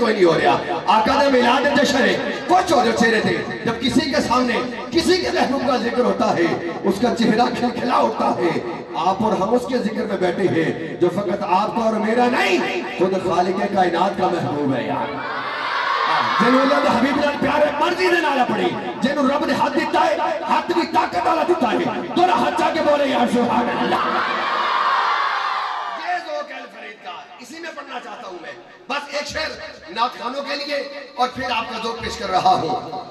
کوئی نہیں ہو رہا. آقا دا میلاد جشن ہے, کچھ ہو جو چہرے تھے. جب کسی کے سامنے کسی کے محبوب کا ذکر ہوتا ہے, اس کا چہرہ کھلکھلا ہوتا ہے. آپ اور ہم اس کے ذکر میں بیٹھے ہیں جو فقط آپ کا اور میرا نہیں, خود خالق کائنات کا محبوب ہے یار. جنہوں اللہ دا حبیب اللہ پیارے مرضی نے نالا پڑی, جنہوں رب نے ہاتھ دیتا ہے, ہاتھ بھی طاقت والا دیتا ہے. دونوں ہاتھ جا کے بولے یا سبحان اللہ. یہ ذوق ہے الفرید کا, اسی میں پڑھنا چاہتا ہوں میں. بس ایک شعر نعت خوانوں کے لیے اور پھر آپ کا ذوق پیش کر رہا ہوں.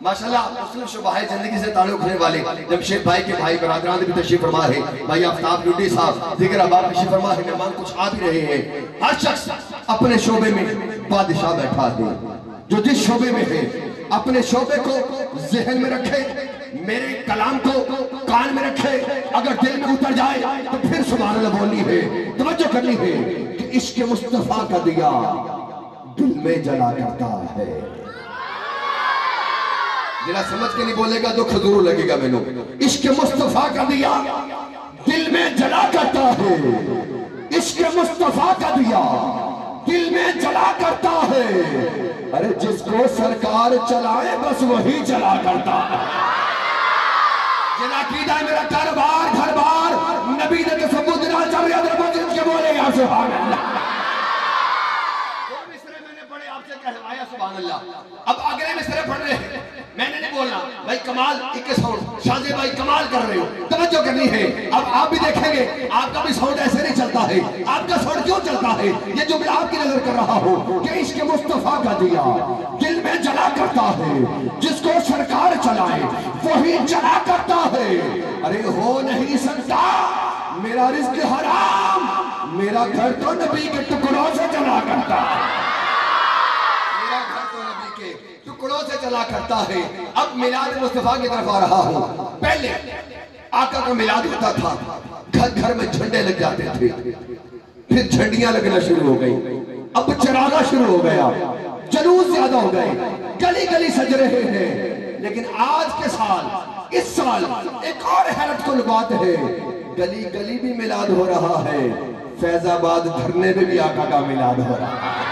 ماشاءاللہ مسلم شعبہ زندگی سے تعلق رکھنے والے جمشید بھائی کے بھائی برادران بھی تشریف فرما ہے. بھائی آفتاب ڈوڈی صاحب دیگر احباب تشریف فرما ہے. مہمان کچھ آ بھی رہے ہیں. ہر شخص اپنے شعبے میں بادشاہ بیٹھا دے. جو جس شعبے میں ہے اپنے شعبے کو ذہن میں رکھے, میرے کلام کو کان میں رکھے. اگر دل میں اتر جائے تو پھر سبحان اللہ بولنی ہے, توجہ کرنی ہے کہ عشق مصطفیٰ کا دیا دل میں جلا کرتا ہے. جنہا سمجھ کے نہیں بولے گا دکھ ضرور لگے گا. میں نے عشق مصطفیٰ کا دیا دل میں جلا کرتا ہے. عشق مصطفیٰ کا دیا دل میں جلا کرتا ہے. ارے جس کو سرکار چلائے بس وہی چلا کرتا ہے. جنہا قیدہ ہے میرا کاروبار گھر بار نبی نے ثبوت دینا چاہ رہا ہے مجھے کے بولے یا سبحان اللہ. دو مصرے میں نے پڑھے آپ سے کہوایا سبحان اللہ. اب اگلے مصرے پڑھ رہے ہیں, میں نے نہیں بولنا بھائی کمال ایک ساؤنڈ شازی بھائی کمال کر رہے ہو, توجہ کرنی ہے. اب آپ بھی دیکھیں گے آپ کا بھی ساؤنڈ ایسے نہیں چلتا ہے. آپ کا ساؤنڈ کیوں چلتا ہے؟ یہ جو میں آپ کی نظر کر رہا ہوں کہ عشق مصطفیٰ کا دیا دل میں جلا کرتا ہے. جس کو سرکار چلائے وہی جلا کرتا ہے. ارے ہو نہیں سکتا میرا رزق حرام, میرا گھر تو نبی کے ٹکڑوں سے جلا کرتا ہے. میرا گھر تو نبی کے ٹکڑوں سے چلا کرتا ہے. اب میلاد مصطفیٰ کی طرف آ رہا ہوں. پہلے آقا کا میلاد ہوتا تھا, گھر گھر میں جھنڈے لگ جاتے تھے, پھر جھنڈیاں لگنا شروع ہو گئی, اب چراغا شروع ہو گیا, جلوس زیادہ ہو گئے, گلی گلی سج رہے ہیں. لیکن آج کے سال اس سال ایک اور حیرت کن بات ہے, گلی گلی بھی میلاد ہو رہا ہے. فیض آباد دھرنے میں بھی آقا کا میلاد ہو رہا ہے.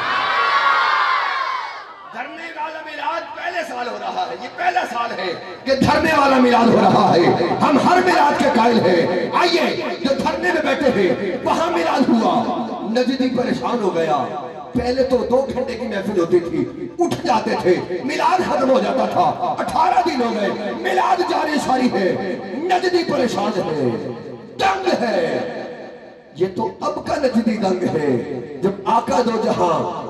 دھرنے والا میلاد پہلے سال ہو رہا ہے. یہ پہلا سال ہے کہ دھرنے والا میلاد ہو رہا ہے. ہم ہر میلاد کے قائل ہیں. آئیے جو دھرنے میں بیٹھے ہیں وہاں میلاد ہوا. نجدی پریشان ہو گیا. پہلے تو 2 گھنٹے کی محفل ہوتی تھی, اٹھ جاتے تھے, میلاد ختم ہو جاتا تھا. 18 دن ہو گئے, میلاد جاری ساری ہے. نجدی پریشان ہے, دنگ ہے. یہ تو اب کا نجدی دنگ ہے. جب آقا دو جہاں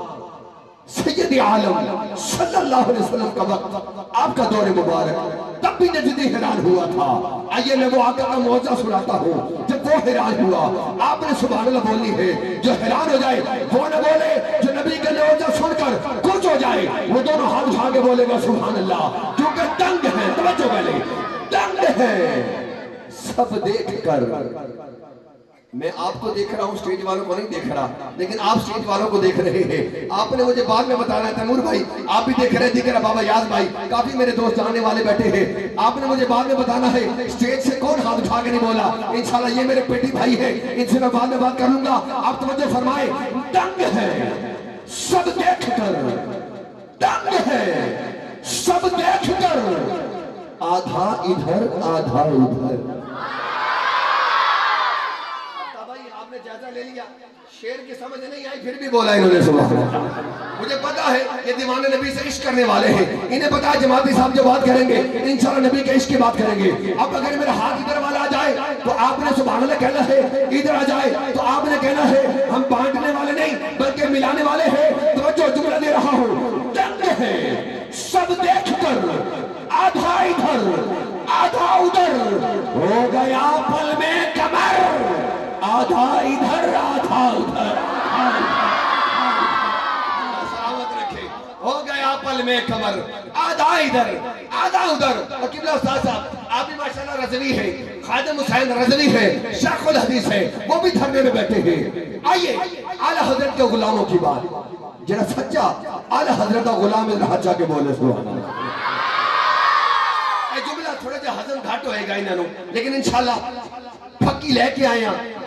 سید عالم صلی اللہ علیہ وسلم کا وقت آپ کا دور مبارک, تب بھی نجدی حیران ہوا تھا. آئیے میں وہ آقا کا معجزہ سناتا ہوں. جب وہ حیران ہوا آپ نے سبحان اللہ بولنی ہے. جو حیران ہو جائے وہ نہ بولے, جو نبی کا معجزہ سن کر کچھ ہو جائے وہ دونوں ہاتھ اٹھا کے بولے گا سبحان اللہ, کیونکہ دنگ ہے. توجہ پہلے دنگ ہے. سب دیکھ کر, میں آپ کو دیکھ رہا ہوں, سٹیج والوں کو نہیں دیکھ رہا, لیکن آپ سٹیج والوں کو دیکھ رہے ہیں. آپ نے مجھے بعد میں بتانا ہے تیمور بھائی, آپ بھی دیکھ رہے دیکھ رہا, بابا یاز بھائی, کافی میرے دوست جاننے والے بیٹھے ہیں. آپ نے مجھے بعد میں بتانا ہے سٹیج سے کون ہاتھ اٹھا کے نہیں بولا. انشاءاللہ یہ میرے پیٹی بھائی ہیں, ان سے میں بعد میں بات کر لوں گا. آپ توجہ فرمائے, دنگ ہے سب دیکھ کر, دنگ ہے سب دیکھ کر, آدھا ادھر آدھا ادھر. جائزہ لے لیا, شعر کی سمجھ نہیں آئی پھر بھی بولا انہوں نے سبحان اللہ. مجھے پتا ہے یہ دیوانے نبی سے عشق کرنے والے ہیں. انہیں پتا ہے جماعتی صاحب جو بات کریں گے انشاءاللہ نبی کے عشق کی بات کریں گے. اب اگر میرا ہاتھ ادھر والا آ جائے تو آپ نے سبحان اللہ کہنا ہے, ادھر آ جائے تو آپ نے کہنا ہے. ہم بانٹنے والے نہیں بلکہ ملانے والے ہیں. توجہ جملہ دے رہا ہوں, دنگ ہے سب دیکھ کر, آدھا ادھر آدھا ادھر, ہو گیا پل میں کمر, آدھا ادھر آدھا ادھر. سلامت رکھے, ہو گیا پل میں کمر, آدھا ادھر آدھا ادھر. اور قبلہ استاد صاحب آپ بھی ماشاءاللہ رضوی ہے, خادم حسین رضوی ہے, شیخ الحدیث ہے, وہ بھی دھرنے میں بیٹھے ہیں. آئیے اعلیٰ حضرت کے غلاموں کی بات, جنہا سچا اعلیٰ حضرت کا غلام ادھر ہاتھ جا کے بولے سبحان اللہ. جملہ تھوڑا جا حضم گھاٹ ہوئے گا انہوں, لیکن انشاءاللہ پھکی لے کے آئے ہیں.